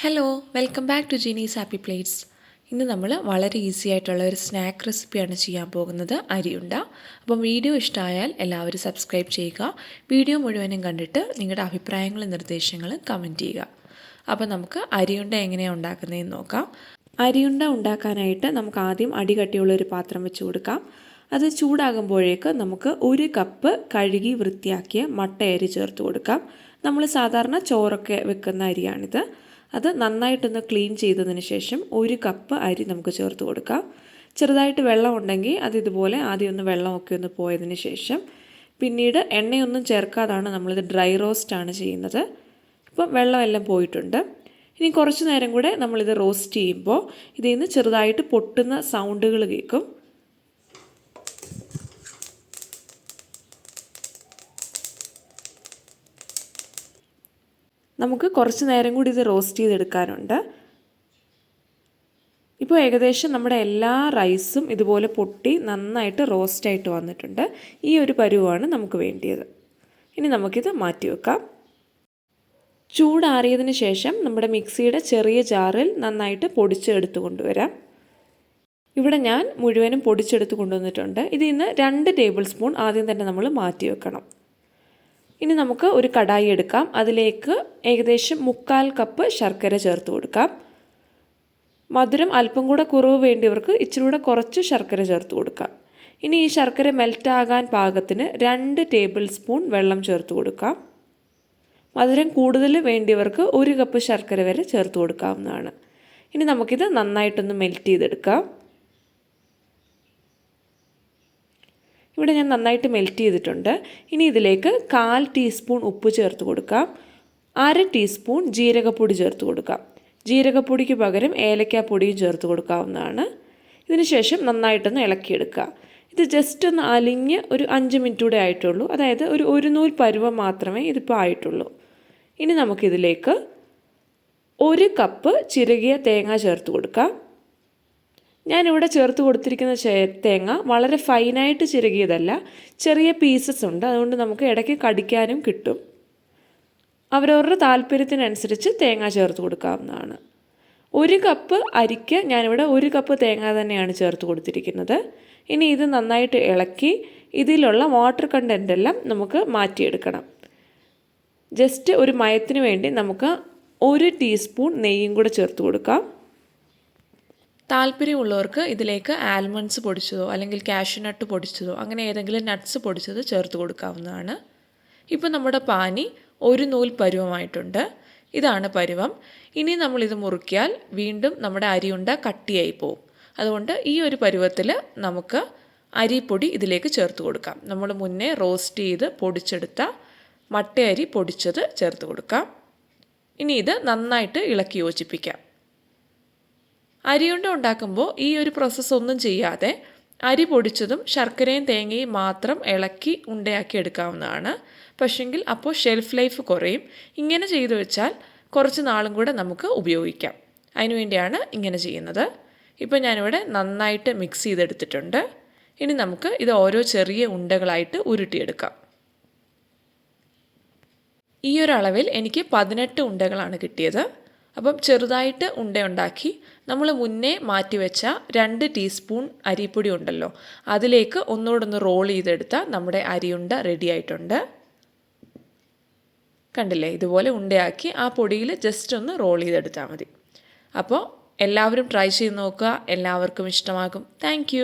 Hello welcome back to ജീനീസ് happy plates. ഇന്ന് നമ്മൾ വളരെ ഈസി ആയിട്ടുള്ള ഒരു സ്നാക്ക് റെസിപ്പിയാണ് ചെയ്യാൻ പോകുന്നത്, അരിയുണ്ട. അപ്പം വീഡിയോ ഇഷ്ടമായാൽ എല്ലാവരും സബ്സ്ക്രൈബ് ചെയ്യുക. വീഡിയോ മുഴുവനും കണ്ടിട്ട് നിങ്ങളുടെ അഭിപ്രായങ്ങളും നിർദ്ദേശങ്ങളും കമൻറ്റ് ചെയ്യുക. അപ്പോൾ നമുക്ക് അരിയുണ്ട എങ്ങനെയാണ് ഉണ്ടാക്കുന്നതെന്ന് നോക്കാം. അരിയുണ്ട ഉണ്ടാക്കാനായിട്ട് നമുക്ക് ആദ്യം അടികട്ടിയുള്ളൊരു പാത്രം വെച്ച് കൊടുക്കാം. അത് ചൂടാകുമ്പോഴേക്ക് നമുക്ക് 1 കപ്പ് കഴുകി വൃത്തിയാക്കിയ മട്ട അരി ചേർത്ത് കൊടുക്കാം. നമ്മൾ സാധാരണ ചോറൊക്കെ വെക്കുന്ന അരിയാണിത്. അത് നന്നായിട്ടൊന്ന് ക്ലീൻ ചെയ്തതിന് ശേഷം 1 കപ്പ് അരി നമുക്ക് ചേർത്ത് കൊടുക്കാം. ചെറുതായിട്ട് വെള്ളം ഉണ്ടെങ്കിൽ അത് ഇതുപോലെ ആദ്യം ഒന്ന് വെള്ളമൊക്കെ ഒന്ന് പോയതിന് ശേഷം പിന്നീട് എണ്ണയൊന്നും ചേർക്കാതാണ് നമ്മളിത് ഡ്രൈ റോസ്റ്റാണ് ചെയ്യുന്നത്. ഇപ്പം വെള്ളമെല്ലാം പോയിട്ടുണ്ട്. ഇനി കുറച്ച് നേരം കൂടെ നമ്മളിത് റോസ്റ്റ് ചെയ്യുമ്പോൾ ഇതിൽ നിന്ന് ചെറുതായിട്ട് പൊട്ടുന്ന സൗണ്ടുകൾ കേൾക്കും. നമുക്ക് കുറച്ച് നേരം കൂടി ഇത് റോസ്റ്റ് ചെയ്തെടുക്കാനുണ്ട്. ഇപ്പോൾ ഏകദേശം നമ്മുടെ എല്ലാ റൈസും ഇതുപോലെ പൊട്ടി നന്നായിട്ട് റോസ്റ്റായിട്ട് വന്നിട്ടുണ്ട്. ഈ ഒരു പരുവമാണ് നമുക്ക് വേണ്ടിയത്. ഇനി നമുക്കിത് മാറ്റി വെക്കാം. ചൂടാറിയതിന് ശേഷം നമ്മുടെ മിക്സിയുടെ ചെറിയ ജാറിൽ നന്നായിട്ട് പൊടിച്ചെടുത്ത് കൊണ്ടുവരാം. ഇവിടെ ഞാൻ മുഴുവനും പൊടിച്ചെടുത്ത് കൊണ്ടുവന്നിട്ടുണ്ട്. ഇതിൽ നിന്ന് 2 ടേബിൾ സ്പൂൺ ആദ്യം തന്നെ നമ്മൾ മാറ്റി വെക്കണം. ഇനി നമുക്ക് ഒരു കടായി എടുക്കാം. അതിലേക്ക് ഏകദേശം 1/4 കപ്പ് ശർക്കര ചേർത്ത് കൊടുക്കാം. മധുരം അല്പം കൂടെ കുറവ് വേണ്ടിയവർക്ക് ഇച്ചിരി കൂടെ കുറച്ച് ശർക്കര ചേർത്ത് കൊടുക്കാം. ഇനി ഈ ശർക്കര മെൽറ്റാകാൻ പാകത്തിന് 2 ടേബിൾ സ്പൂൺ വെള്ളം ചേർത്ത് കൊടുക്കാം. മധുരം കൂടുതൽ വേണ്ടിയവർക്ക് 1 കപ്പ് ശർക്കര വരെ ചേർത്ത് കൊടുക്കാവുന്നതാണ്. ഇനി നമുക്കിത് നന്നായിട്ടൊന്ന് മെൽറ്റ് ചെയ്തെടുക്കാം. ഇവിടെ ഞാൻ നന്നായിട്ട് മെൽറ്റ് ചെയ്തിട്ടുണ്ട്. ഇനി ഇതിലേക്ക് 1/4 ടീസ്പൂൺ ഉപ്പ് ചേർത്ത് കൊടുക്കാം. 1/2 ടീസ്പൂൺ ജീരകപ്പൊടി ചേർത്ത് കൊടുക്കാം. ജീരകപ്പൊടിക്ക് പകരം ഏലക്കാപ്പൊടിയും ചേർത്ത് കൊടുക്കാവുന്നതാണ്. ഇതിന് ശേഷം നന്നായിട്ടൊന്ന് ഇളക്കിയെടുക്കുക. ഇത് ജസ്റ്റ് ഒന്ന് അലിഞ്ഞ് ഒരു 5 മിനിറ്റ് കൂടെ ആയിട്ടുള്ളൂ. അതായത് ഒരു നൂൽ പരുവം മാത്രമേ ഇതിപ്പോൾ ആയിട്ടുള്ളൂ. ഇനി നമുക്കിതിലേക്ക് 1 കപ്പ് ചിരകിയ തേങ്ങ ചേർത്ത് കൊടുക്കാം. ഞാനിവിടെ ചേർത്ത് കൊടുത്തിരിക്കുന്ന തേങ്ങ വളരെ ഫൈനായിട്ട് ചിരകിയതല്ല, ചെറിയ പീസസ് ഉണ്ട്. അതുകൊണ്ട് നമുക്ക് ഇടയ്ക്ക് കടിക്കാനും കിട്ടും. അവരവരുടെ താല്പര്യത്തിനനുസരിച്ച് തേങ്ങ ചേർത്ത് കൊടുക്കാവുന്നതാണ്. 1 കപ്പ് അരിക്ക് ഞാനിവിടെ 1 കപ്പ് തേങ്ങ തന്നെയാണ് ചേർത്ത് കൊടുത്തിരിക്കുന്നത്. ഇനി ഇത് നന്നായിട്ട് ഇളക്കി ഇതിലുള്ള വാട്ടർ കണ്ടൻ്റ് എല്ലാം നമുക്ക് മാറ്റിയെടുക്കണം. ജസ്റ്റ് ഒരു മയത്തിന് വേണ്ടി നമുക്ക് 1 ടീസ്പൂൺ നെയ്യും കൂടെ ചേർത്ത് കൊടുക്കാം. താല്പര്യമുള്ളവർക്ക് ഇതിലേക്ക് ആൽമണ്ട്സ് പൊടിച്ചതോ അല്ലെങ്കിൽ കാഷ്യൂനട്ട് പൊടിച്ചതോ അങ്ങനെ ഏതെങ്കിലും നട്ട്സ് പൊടിച്ചത് ചേർത്ത് കൊടുക്കാവുന്നതാണ്. ഇപ്പോൾ നമ്മുടെ പാനി 1 നൂൽ പരുവമായിട്ടുണ്ട്. ഇതാണ് പരുവം. ഇനി നമ്മളിത് മുറുക്കിയാൽ വീണ്ടും നമ്മുടെ അരിയുണ്ട കട്ടിയായി പോവും. അതുകൊണ്ട് ഈ ഒരു പരുവത്തിൽ നമുക്ക് അരിപ്പൊടി ഇതിലേക്ക് ചേർത്ത് കൊടുക്കാം. നമ്മൾ മുന്നേ റോസ്റ്റ് ചെയ്ത് പൊടിച്ചെടുത്ത മട്ടയരി പൊടിച്ചത് ചേർത്ത് കൊടുക്കാം. ഇനി ഇത് നന്നായിട്ട് ഇളക്കി യോജിപ്പിക്കാം. അരിയുണ്ട ഉണ്ടാക്കുമ്പോൾ ഈ ഒരു പ്രോസസ്സ് ഒന്നും ചെയ്യാതെ അരി പൊടിച്ചതും ശർക്കരയും തേങ്ങയും മാത്രം ഇളക്കി ഉണ്ടയാക്കി എടുക്കാവുന്നതാണ്. പക്ഷെങ്കിൽ അപ്പോൾ ഷെൽഫ് ലൈഫ് കുറയും. ഇങ്ങനെ ചെയ്തു വെച്ചാൽ കുറച്ച് നാളും കൂടെ നമുക്ക് ഉപയോഗിക്കാം. അതിനുവേണ്ടിയാണ് ഇങ്ങനെ ചെയ്യുന്നത്. ഇപ്പോൾ ഞാനിവിടെ നന്നായിട്ട് മിക്സ് ചെയ്തെടുത്തിട്ടുണ്ട്. ഇനി നമുക്ക് ഇത് ഓരോ ചെറിയ ഉണ്ടകളായിട്ട് ഉരുട്ടിയെടുക്കാം. ഈ ഒരു അളവിൽ എനിക്ക് 18 ഉണ്ടകളാണ് കിട്ടിയത്. അപ്പം ചെറുതായിട്ട് ഉണ്ടയുണ്ടാക്കി നമ്മൾ മുന്നേ മാറ്റിവെച്ച 2 ടീസ്പൂൺ അരിപ്പൊടി ഉണ്ടല്ലോ, അതിലേക്ക് ഒന്നുകൂടെ റോൾ ചെയ്തെടുത്താൽ നമ്മുടെ അരിയുണ്ട റെഡി ആയിട്ടുണ്ട്. കണ്ടില്ലേ, ഇതുപോലെ ഉണ്ടയാക്കി ആ പൊടിയിൽ ജസ്റ്റ് ഒന്ന് റോൾ ചെയ്തെടുത്താൽ മതി. അപ്പോൾ എല്ലാവരും ട്രൈ ചെയ്ത് നോക്കുക. എല്ലാവർക്കും ഇഷ്ടമാകും. താങ്ക്